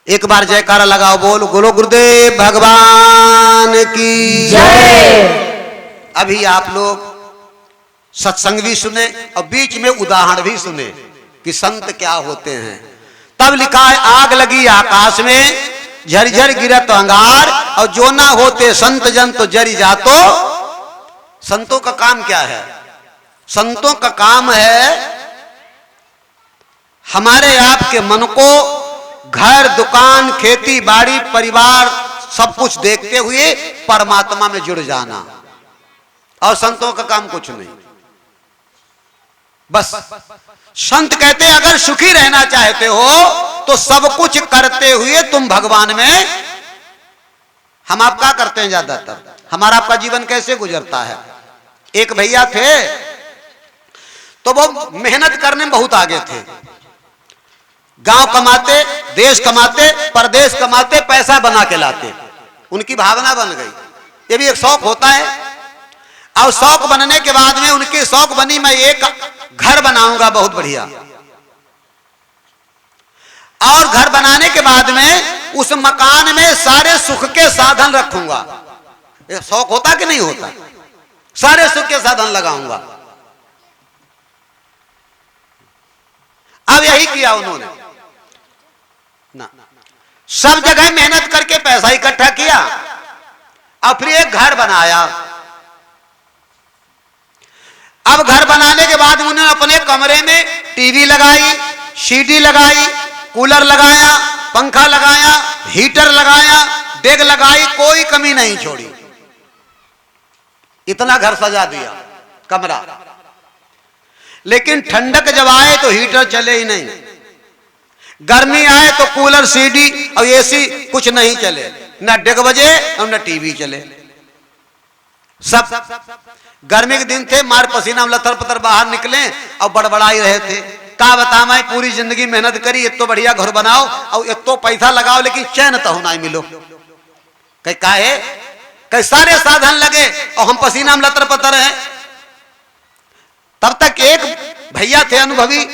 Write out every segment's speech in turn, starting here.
एक बार जयकारा लगाओ, बोल गुरु गुरुदेव भगवान की जय। अभी आप लोग सत्संग भी सुने और बीच में उदाहरण भी सुने कि संत क्या होते हैं। तब लिखा है आग लगी आकाश में, झरझर गिरत अंगार, और जो ना होते संत जन तो जरी जातो। संतों का काम क्या है? संतों का काम है हमारे आपके मन को घर दुकान खेती बाड़ी परिवार सब कुछ देखते हुए परमात्मा में जुड़ जाना, और संतों का काम कुछ नहीं। बस संत कहते हैं अगर सुखी रहना चाहते हो तो सब कुछ करते हुए तुम भगवान में। हम आप क्या करते हैं? ज्यादातर हमारा आपका जीवन कैसे गुजरता है? एक भैया थे तो वो मेहनत करने में बहुत आगे थे। गांव कमाते, देश कमाते, परदेश कमाते, पैसा बना के लाते। उनकी भावना बन गई, ये भी एक शौक होता है। और शौक बनने के बाद में उनकी शौक बनी मैं एक घर बनाऊंगा बहुत बढ़िया, और घर बनाने के बाद में उस मकान में सारे सुख के साधन रखूंगा। ये शौक होता कि नहीं होता? सारे सुख के साधन लगाऊंगा। अब यही किया उन्होंने ना, सब जगह मेहनत करके पैसा इकट्ठा किया और फिर एक घर बनाया। अब घर बनाने के बाद उन्होंने अपने कमरे में टीवी लगाई, सीडी लगाई, कूलर लगाया, पंखा लगाया, हीटर लगाया, डेग लगाई, कोई कमी नहीं छोड़ी। इतना घर सजा दिया कमरा। लेकिन ठंडक जब आए तो हीटर चले ही नहीं, गर्मी आए तो कूलर सीडी और एसी कुछ नहीं चले, ना डेग बजे और ना टीवी चले। सब गर्मी के दिन थे, मार पसीना में लथर पथर बाहर निकले और बड़बड़ाई रहे थे। का बता मैं पूरी जिंदगी मेहनत करी, एक तो बढ़िया घर बनाओ और एक तो पैसा लगाओ, लेकिन चैन तो होना ही मिलो। कहीं काहे? कहीं सारे साधन लगे और हम पसीना में लतर पतर हैं। तब तक एक भैया थे अनुभवी,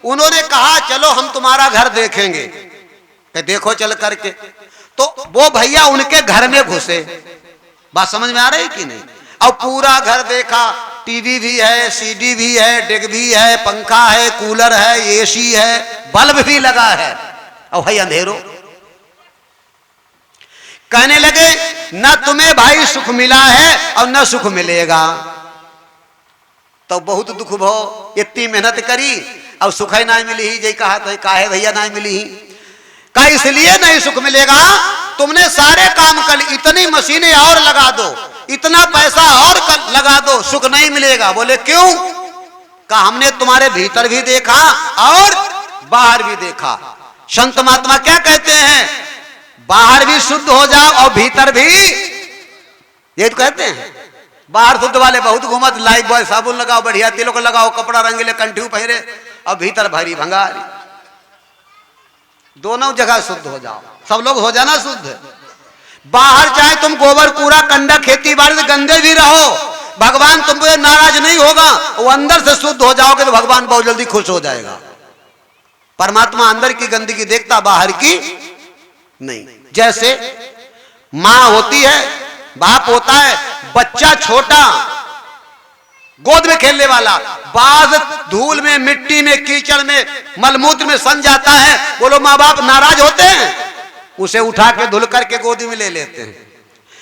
उन्होंने कहा चलो हम तुम्हारा घर देखेंगे। कहीं देखो चल करके। तो वो भैया उनके घर में घुसे। बात समझ में आ रही कि नहीं? और पूरा घर देखा, टीवी भी है, सीडी भी है, डेग भी है, पंखा है, कूलर है, एसी है, बल्ब भी लगा है, और भाई अंधेरो। कहने लगे न तुम्हें भाई सुख मिला है और न सुख मिलेगा। तो बहुत दुख भो, इतनी मेहनत करी और सुख ही नहीं मिली। ही कहा तो काहे भैया नहीं मिली ही? का इसलिए नहीं सुख मिलेगा, तुमने सारे काम कर, इतनी मशीनें और लगा दो, इतना पैसा और लगा दो, सुख नहीं मिलेगा। बोले क्यों? कहा हमने तुम्हारे भीतर भी देखा और बाहर भी देखा। संत महात्मा क्या कहते हैं? बाहर भी शुद्ध हो जाओ और भीतर भी, ये तो कहते हैं। बाहर शुद्ध वाले बहुत घूमत, लाइफ बॉय साबुन लगाओ, बढ़िया तिलक लगाओ, कपड़ा रंगीले कंठी पहरे, और भीतर भरी भंगारी। दोनों जगह शुद्ध हो जाओ, सब लोग हो जाना शुद्ध। बाहर चाहे तुम गोबर कूड़ा कंडा खेती बाड़ी से गंदे भी रहो, भगवान तुम पे नाराज नहीं होगा। वो अंदर से शुद्ध हो जाओगे तो भगवान बहुत जल्दी खुश हो जाएगा। परमात्मा अंदर की गंदगी देखता, बाहर की नहीं। जैसे मां होती है, बाप होता है, बच्चा छोटा गोद में खेलने वाला, बाज धूल में, मिट्टी में, कीचड़ में, मलमूत्र में सन जाता है। बोलो माँ बाप नाराज होते हैं? उसे उठा के धुल करके गोदी में ले लेते हैं।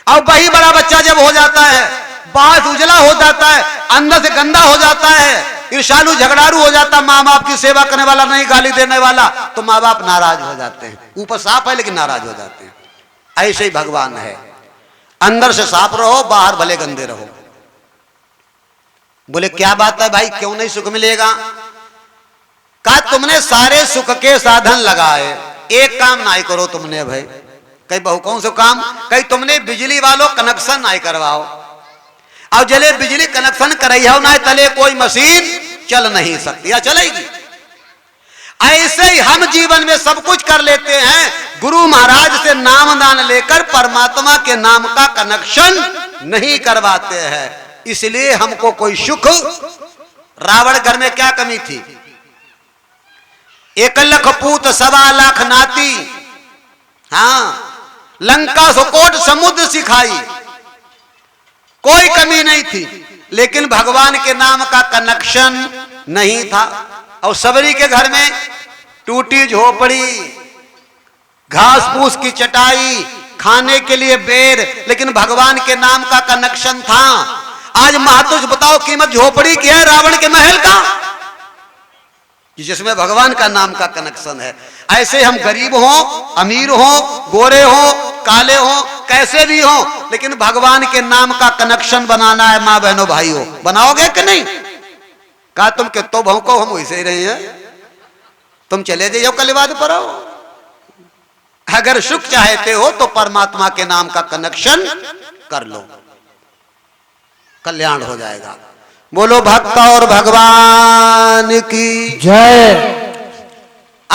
और वही बड़ा बच्चा जब हो जाता है, बाज उजला हो जाता है, अंदर से गंदा हो जाता है, ईर्ष्यालु झगड़ारू हो जाता, माँ बाप की सेवा करने वाला नहीं, गाली देने वाला, तो माँ बाप नाराज हो जाते हैं। ऊपर साफ है लेकिन नाराज हो जाते हैं। ऐसे ही भगवान है, अंदर से साफ रहो, बाहर भले गंदे रहो। बोले क्या बात है भाई, क्यों नहीं सुख मिलेगा? कहा तुमने सारे सुख के साधन लगाए, एक काम नहीं करो तुमने भाई। कई बहु कौन से काम? कहीं तुमने बिजली वालों कनेक्शन नहीं करवाओ, और जले बिजली कनेक्शन कराई ना तले कोई मशीन चल नहीं सकती या चलेगी। ऐसे ही हम जीवन में सब कुछ कर लेते हैं, गुरु महाराज से नाम दान लेकर परमात्मा के नाम का कनेक्शन नहीं करवाते हैं। इसलिए हमको कोई सुख। रावण घर में क्या कमी थी? 1 लाख पूत 1.25 लाख नाती, हाँ, लंका सुकोट समुद्र सिखाई, कोई कमी नहीं थी, लेकिन भगवान के नाम का कनेक्शन नहीं था। और सबरी के घर में टूटी झोपड़ी, घास फूस की चटाई, खाने के लिए बेर, लेकिन भगवान के नाम का कनेक्शन था। आज महतुज बताओ कीमत झोपड़ी की है रावण के महल का, जिसमें भगवान का नाम का कनेक्शन है। ऐसे हम गरीब हो, अमीर हो, गोरे हो, काले हो, कैसे भी हो, लेकिन भगवान के नाम का कनेक्शन बनाना है। मां बहनों भाइयों, बनाओगे कि नहीं? कहा तुम कितो भौंको, हम वैसे ही रहे हैं, तुम चले जाइए कलिवाद पर आओ। अगर सुख चाहते हो तो परमात्मा के नाम का कनेक्शन कर लो, कल्याण हो जाएगा। बोलो भक्त और भगवान की जय।